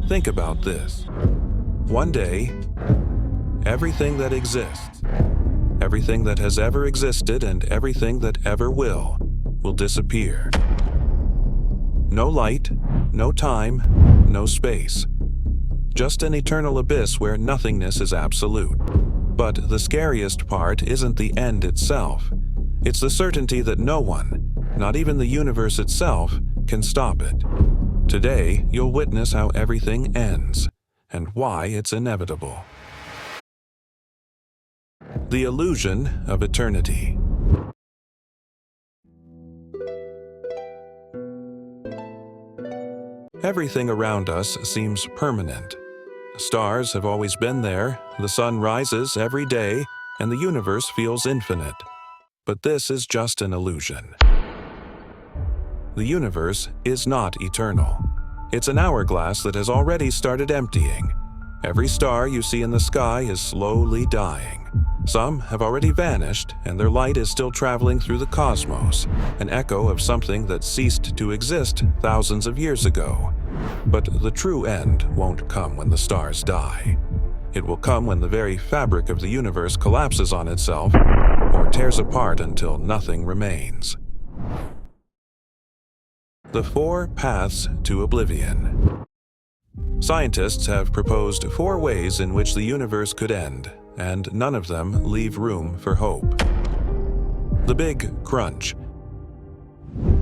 Think about this. One day, everything that exists, everything that has ever existed and everything that ever will disappear. No light, no time, no space. Just an eternal abyss where nothingness is absolute. But the scariest part isn't the end itself. It's the certainty that no one, not even the universe itself, can stop it. Today, you'll witness how everything ends, and why it's inevitable. The illusion of eternity. Everything around us seems permanent. Stars have always been there, the sun rises every day, and the universe feels infinite. But this is just an illusion. The universe is not eternal. It's an hourglass that has already started emptying. Every star you see in the sky is slowly dying. Some have already vanished, and their light is still traveling through the cosmos, an echo of something that ceased to exist thousands of years ago. But the true end won't come when the stars die. It will come when the very fabric of the universe collapses on itself or tears apart until nothing remains. The 4 paths to oblivion. Scientists have proposed 4 ways in which the universe could end, and none of them leave room for hope. The Big Crunch.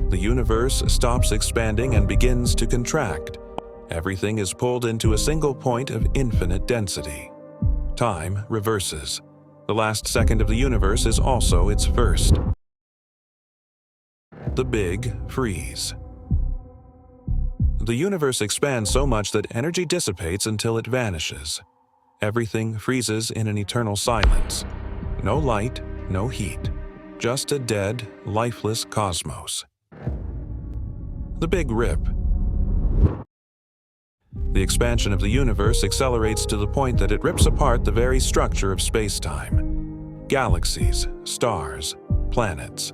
The universe stops expanding and begins to contract. Everything is pulled into a single point of infinite density. Time reverses. The last second of the universe is also its first. The Big Freeze. The universe expands so much that energy dissipates until it vanishes. Everything freezes in an eternal silence. No light, no heat. Just a dead, lifeless cosmos. The Big Rip. The expansion of the universe accelerates to the point that it rips apart the very structure of space-time. Galaxies, stars, planets.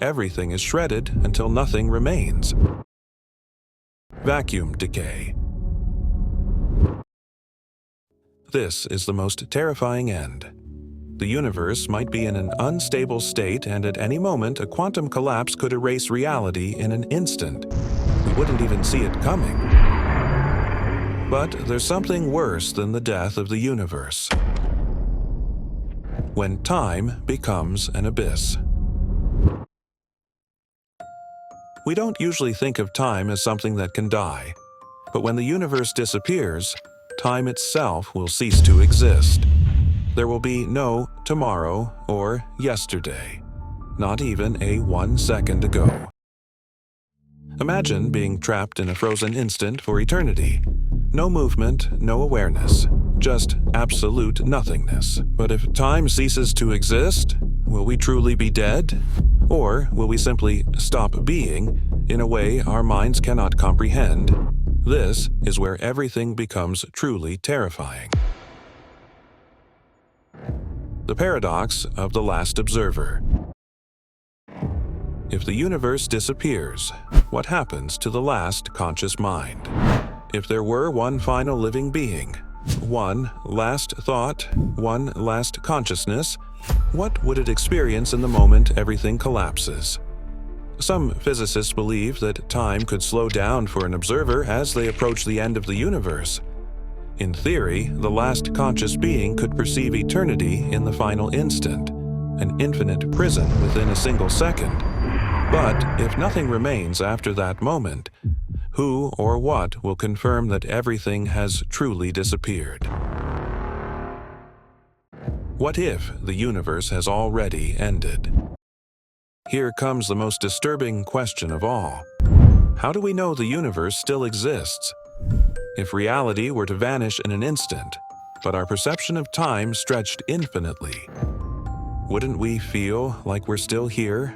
Everything is shredded until nothing remains. Vacuum Decay. This is the most terrifying end. The universe might be in an unstable state, and at any moment a quantum collapse could erase reality in an instant. We wouldn't even see it coming. But there's something worse than the death of the universe. When time becomes an abyss. We don't usually think of time as something that can die. But when the universe disappears, time itself will cease to exist. There will be no tomorrow or yesterday, not even a 1 second ago. Imagine being trapped in a frozen instant for eternity. No movement, no awareness, just absolute nothingness. But if time ceases to exist, will we truly be dead? Or will we simply stop being in a way our minds cannot comprehend? This is where everything becomes truly terrifying. The paradox of the last observer. If the universe disappears, what happens to the last conscious mind? If there were one final living being, one last thought, one last consciousness, what would it experience in the moment everything collapses? Some physicists believe that time could slow down for an observer as they approach the end of the universe. In theory, the last conscious being could perceive eternity in the final instant, an infinite prison within a single second. But if nothing remains after that moment, who or what will confirm that everything has truly disappeared? What if the universe has already ended? Here comes the most disturbing question of all. How do we know the universe still exists? If reality were to vanish in an instant, but our perception of time stretched infinitely, wouldn't we feel like we're still here?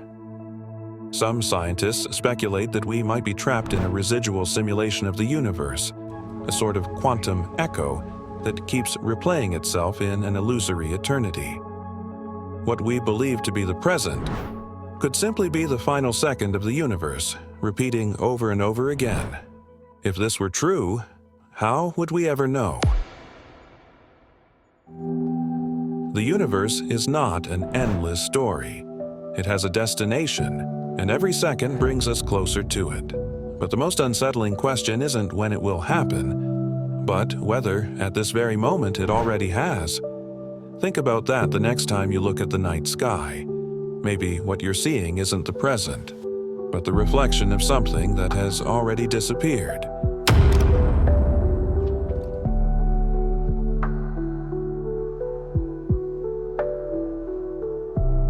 Some scientists speculate that we might be trapped in a residual simulation of the universe, a sort of quantum echo that keeps replaying itself in an illusory eternity. What we believe to be the present could simply be the final second of the universe, repeating over and over again. If this were true, How would we ever know? The universe is not an endless story. It has a destination, and every second brings us closer to it. But the most unsettling question isn't when it will happen, but whether, at this very moment, it already has. Think about that the next time you look at the night sky. Maybe what you're seeing isn't the present, but the reflection of something that has already disappeared.